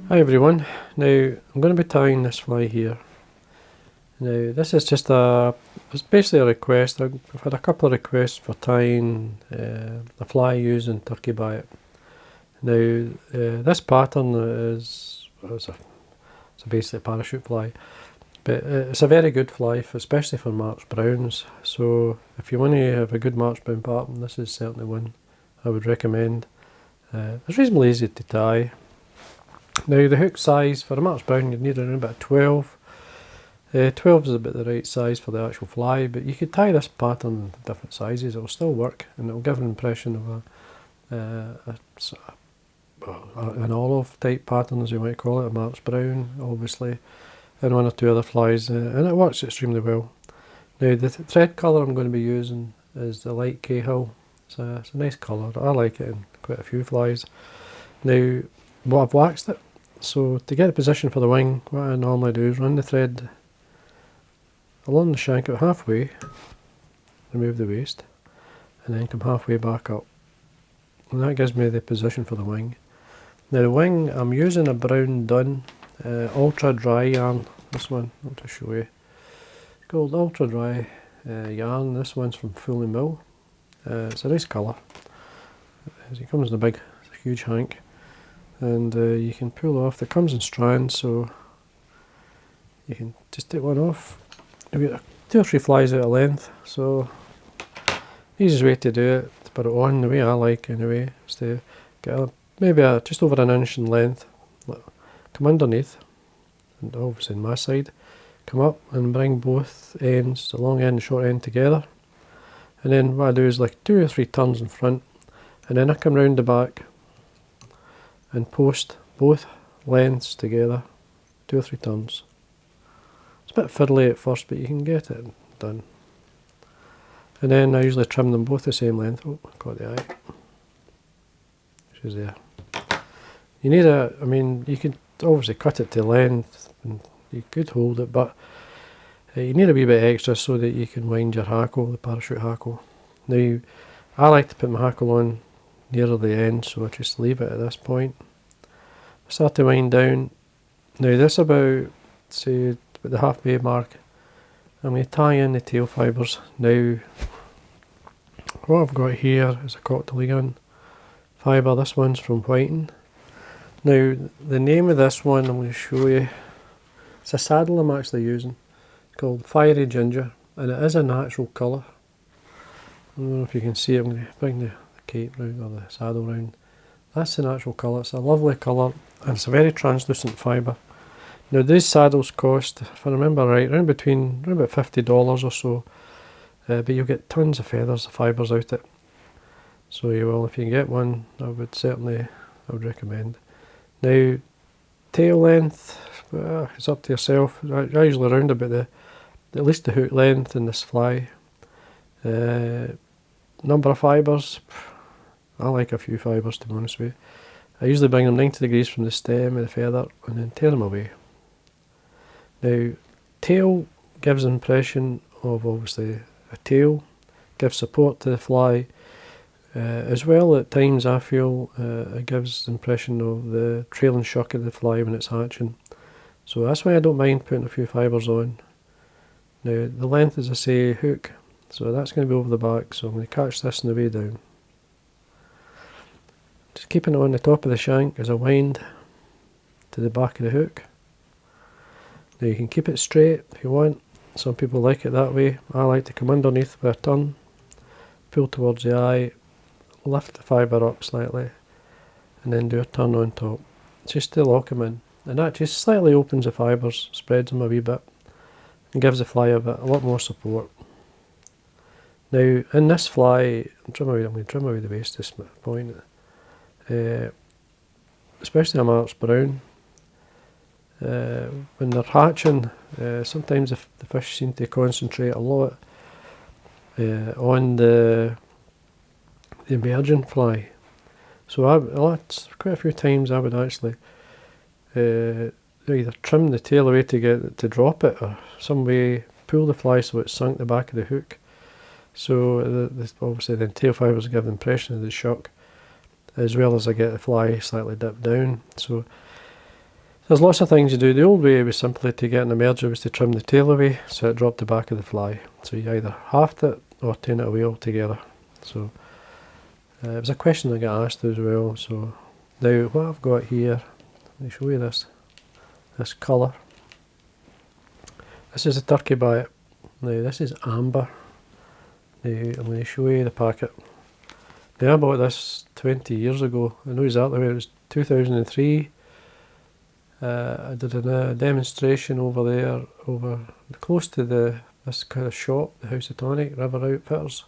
Hi everyone, now I'm going to be tying this fly here. Now this is just it's basically a request. I've had a couple of requests for tying a fly using turkey biot. Now this pattern it's a basically parachute fly, but it's a very good fly, especially for March Browns. So if you want to have a good March Brown pattern, this is certainly one I would recommend. It's reasonably easy to tie. Now the hook size for a March Brown you'd need around about 12. 12 is about the right size for the actual fly, but you could tie this pattern in different sizes, it'll still work and it'll give an impression of an olive type pattern, as you might call it, a March Brown obviously, and one or two other flies, and it works extremely well. Now the thread colour I'm going to be using is the Lt-Cahill. It's a nice colour, I like it in quite a few flies. Now I've waxed it, so to get the position for the wing, what I normally do is run the thread along the shank about halfway, remove the waste, and then come halfway back up. And that gives me the position for the wing. Now the wing, I'm using a brown dun ultra dry yarn. This one, I'll just show you. It's called ultra dry yarn. This one's from Fully Mill. It's a nice colour. It comes in a big, huge hank. And you can pull off, it comes in strands, so you can just take one off. You've got 2 or 3 flies out of length, so the easiest way to do it, to put it on, the way I like anyway, is to get maybe just over an inch in length, come underneath, and obviously on my side, come up and bring both ends, the long end and short end together, and then what I do is like 2 or 3 turns in front, and then I come round the back and post both lengths together, 2 or 3 turns. It's a bit fiddly at first, but you can get it done. And then I usually trim them both the same length. Oh, caught the eye. She's there. You need you could obviously cut it to length, and you could hold it, but you need a wee bit extra so that you can wind your hackle, the parachute hackle. Now, I like to put my hackle on nearer the end, so I just leave it at this point. I start to wind down. Now this about, say, about the halfway mark, I'm going to tie in the tail fibres. Now what I've got here is a cocktail gun fibre. This one's from Whitings. Now the name of this one I'm going to show you, it's a saddle I'm actually using. It's called Fiery Ginger, and it is a natural colour. I don't know if you can see it. I'm going to bring the cape round, or the saddle round. That's the natural colour. It's a lovely colour and it's a very translucent fibre. Now these saddles cost, if I remember right, around about $50 or so, but you'll get tons of feathers, fibres out it. So you will, if you can get one, I would recommend. Now tail length, it's up to yourself. I usually round about at least the hook length in this fly. Number of fibres, I like a few fibres, to be honest with you. I usually bring them 90 degrees from the stem of the feather and then tear them away. Now, tail gives an impression of obviously a tail, gives support to the fly, as well at times I feel it gives the impression of the trailing shuck of the fly when it's hatching. So that's why I don't mind putting a few fibres on. Now the length, as I say, hook, so that's going to be over the back, so I'm going to catch this on the way down. Just keeping it on the top of the shank as I wind to the back of the hook. Now you can keep it straight if you want. Some people like it that way. I like to come underneath with a turn, pull towards the eye, lift the fibre up slightly, and then do a turn on top. Just to lock them in. And that just slightly opens the fibres, spreads them a wee bit, and gives the fly a lot more support. Now in this fly, I'm going to trim away the waste at this point. Especially a March Brown, when they're hatching, sometimes the fish seem to concentrate a lot on the emerging fly. So quite a few times I would actually either trim the tail away to drop it, or some way pull the fly so it's sunk the back of the hook. So obviously the tail fibres give the impression of the shuck, as well as I get the fly slightly dipped down. So There's lots of things you do. The old way was simply to get an emerger was to trim the tail away so it dropped the back of the fly. So you either halved it or taken it away altogether. So it was a question I got asked as well. So now what I've got here, let me show you this colour. This is a turkey Biot. Now this is amber. Now I'm going to show you the packet. Now I bought this 20 years ago. I know exactly where it was, 2003. I did a demonstration over there, close to this kind of shop, the House of Tonic, River Outfitters,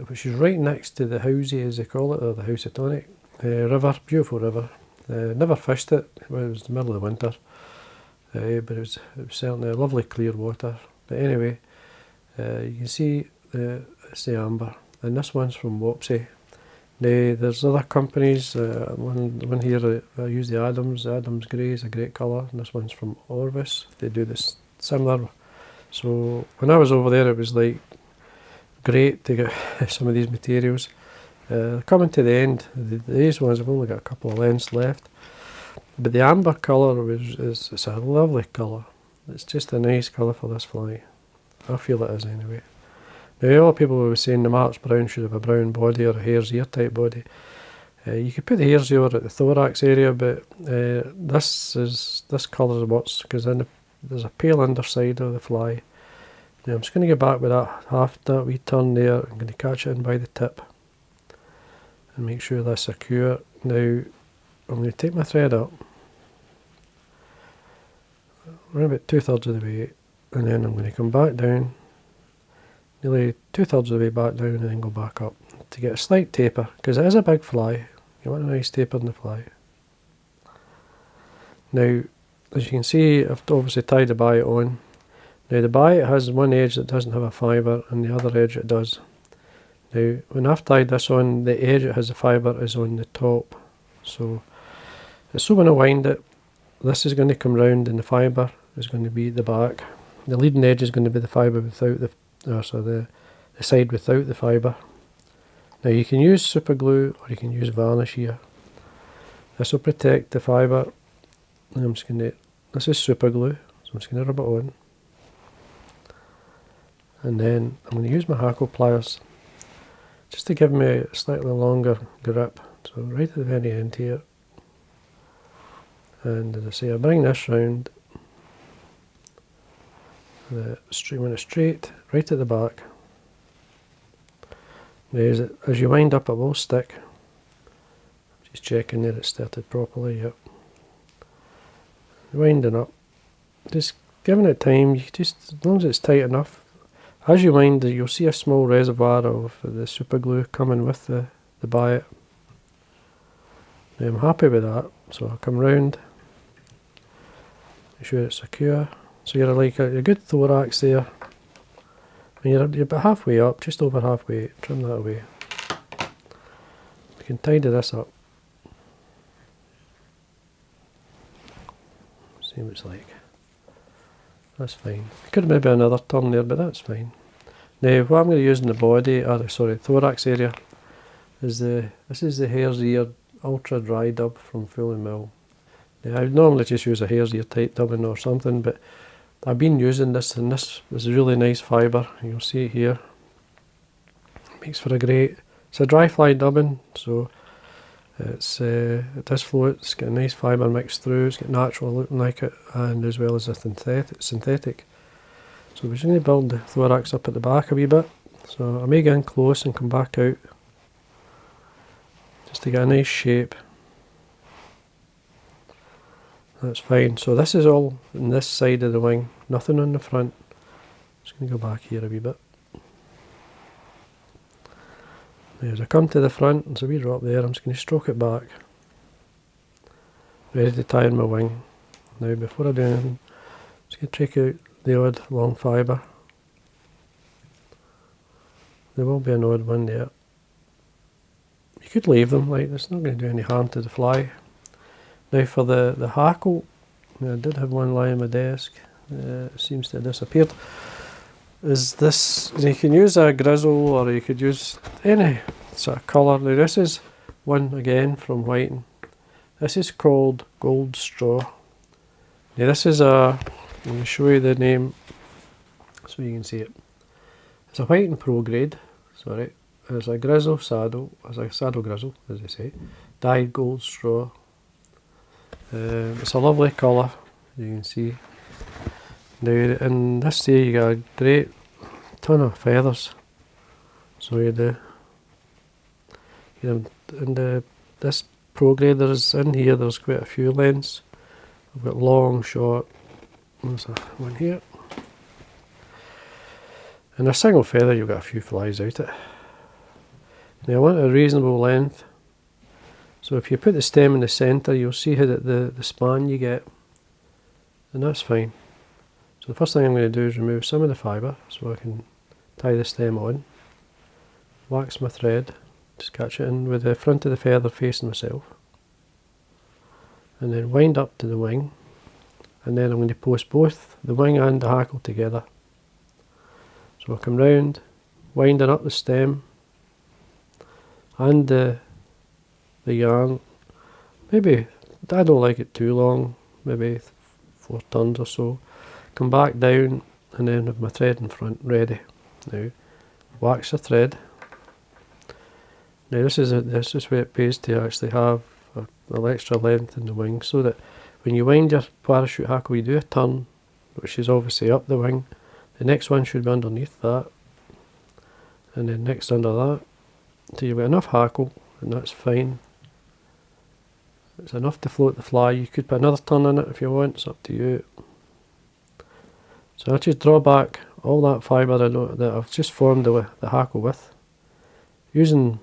which is right next to the housey, as they call it, or the House of Tonic. River, beautiful river. Never fished it, well, it was the middle of the winter, but it was certainly a lovely clear water. But anyway, you can see it's the amber, and this one's from Wapsi. Now, there's other companies, one here I use the Adams Grey is a great colour, and this one's from Orvis, they do this similar. So when I was over there it was like great to get some of these materials. Coming to the end, these ones I've only got a couple of lengths left, but the amber colour it's a lovely colour. It's just a nice colour for this fly. I feel it is anyway. Now, a lot of people were saying the March Brown should have a brown body or a hare's ear type body. You could put the hare's ear at the thorax area, but this colour works because there's a pale underside of the fly. Now I'm just going to go back with that wee turn there. I'm going to catch it in by the tip and make sure that's secure. Now I'm going to take my thread up around about 2/3 of the way, and then I'm going to come back down nearly 2/3 of the way back down, and then go back up to get a slight taper, because it is a big fly. You want a nice taper in the fly. Now, as you can see, I've obviously tied the Biot on. Now the Biot has one edge that doesn't have a fibre, and the other edge it does. Now, when I've tied this on, the edge that has the fibre is on the top. So when I wind it, this is going to come round, and the fibre is going to be at the back. The leading edge is going to be the fibre without the side without the fibre. Now you can use super glue or you can use varnish here. This will protect the fibre. And this is super glue, so I'm just going to rub it on. And then I'm going to use my Hackle pliers just to give me a slightly longer grip. So right at the very end here. And as I say, I bring this round. When it's straight, right at the back. Now, as you wind up, it will stick. Just checking that it's started properly. Yep. Winding up, just giving it time. As long as it's tight enough. As you wind, you'll see a small reservoir of the super glue coming with the Biot. Now I'm happy with that, so I'll come round. Make sure it's secure. So you're like a good thorax there. And you're about halfway up, just over halfway. Trim that away. We can tidy this up. See what it's like. That's fine. Could maybe another turn there, but that's fine. Now what I'm going to use in the body, thorax area, is this is the hare's ear ultra dry dub from Full and Mill. Now, I would normally just use a hare's ear tight dubbing or something, but I've been using this, and this is a really nice fibre. You'll see it here. It makes for it's a DryFly dubbing, so it does float. It's got a nice fibre mixed through. It's got natural looking like it, and as well as a synthetic. So we're just going to build the thorax up at the back a wee bit. So I may get in close and come back out just to get a nice shape. That's fine. So this is all on this side of the wing, nothing on the front. Just going to go back here a wee bit. As I come to the front, there's a wee drop there. I'm just going to stroke it back. Ready to tie in my wing. Now before I do anything, I'm just going to take out the odd long fibre. There will be an odd one there. You could leave them, like it's not going to do any harm to the fly. Now for the Hackle, I did have one lying on my desk, it seems to have disappeared, is this, you can use a Grizzle or you could use any sort of colour. Now this is one again from Whiting. This is called Gold Straw. Now this is a, I'm going to show you the name so you can see it. It's a Whiting Pro grade, sorry. It's a Grizzle saddle, it's a saddle grizzle as they say. Dyed gold straw. It's a lovely colour, you can see. Now in this here you got a great ton of feathers. So you do. And this Pro grade there's in here, there's quite a few lengths. I've got long, short, there's one here. And a single feather you've got a few flies out it. Now I want a reasonable length. So if you put the stem in the centre you'll see how the span you get. And that's fine. So the first thing I'm going to do is remove some of the fibre so I can tie the stem on. Wax my thread. Just catch it in with the front of the feather facing myself. And then wind up to the wing. And then I'm going to post both the wing and the hackle together. So I'll come round, winding up the stem and the yarn. Maybe, I don't like it too long, maybe 4 turns or so. Come back down and then have my thread in front ready. Now, wax the thread. Now this is where it pays to actually have a little extra length in the wing so that when you wind your parachute hackle you do a turn, which is obviously up the wing. The next one should be underneath that, and then next under that. So you've got enough hackle, and that's fine. It's enough to float the fly. You could put another turn in it if you want, it's up to you. So I just draw back all that fibre that I've just formed the hackle with. Using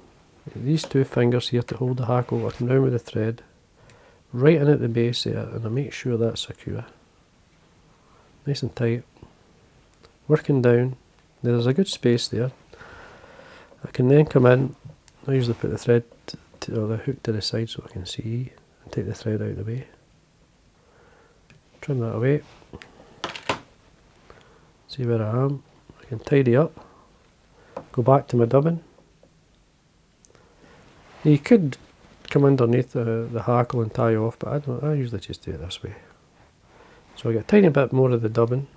these 2 fingers here to hold the hackle, I come down with the thread, right in at the base there, and I make sure that's secure. Nice and tight. Working down, now there's a good space there. I can then come in, I usually put the thread or the hook to the side so I can see, and take the thread out of the way. Trim that away. See where I am. I can tidy up. Go back to my dubbing. You could come underneath the hackle and tie off, but I usually just do it this way. So I get a tiny bit more of the dubbing.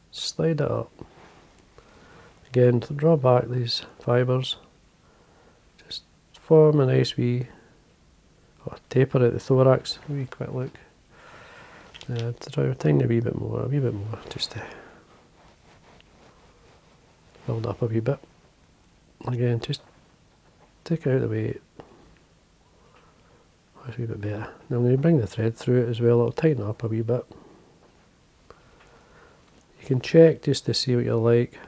Slide it up. Again, to draw back these fibres. Just form a nice wee taper at the thorax. A wee quick look. To draw a tiny wee bit more, just to build up a wee bit. Again, just take it out of the way. That's a wee bit better. Now I'm going to bring the thread through it as well, it'll tighten up a wee bit. You can check just to see what you like.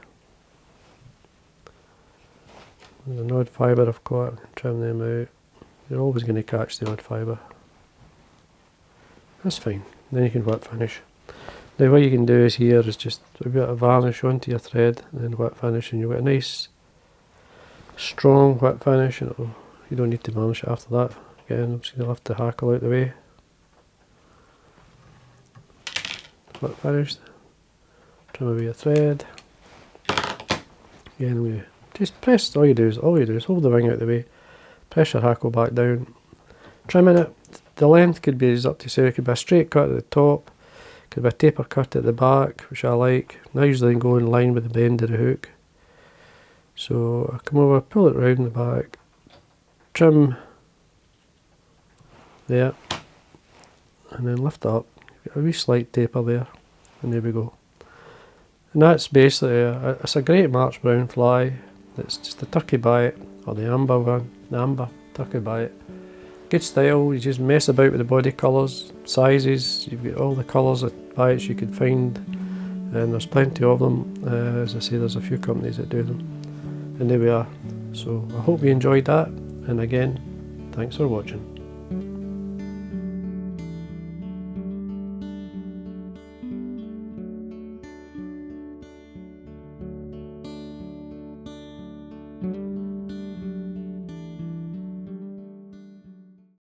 There's an odd fibre I've caught, I can trim them out. You're always going to catch the odd fibre. That's fine, then you can wet finish. Now what you can do is here is just a bit of varnish onto your thread and then wet finish, and you've got a nice strong wet finish. And you don't need to varnish it after that. Again, I'm just going to lift the hackle out the way. Wet finished. Trim away your thread. Again, I'm going to just press. All you do is hold the wing out the way. Press your hackle back down. Trimming it. The length could be up to say it could be a straight cut at the top. Could be a taper cut at the back, which I like. And I usually go in line with the bend of the hook. So I come over, pull it round the back, trim there, and then lift it up. Get a wee slight taper there, and there we go. And that's basically it's a great March brown fly. It's just a turkey biot, or the amber one, the amber turkey biot. Good style. You just mess about with the body colours, sizes. You've got all the colours of biots you could find, and there's plenty of them. As I say, there's a few companies that do them, and there we are. So I hope you enjoyed that, and again, thanks for watching.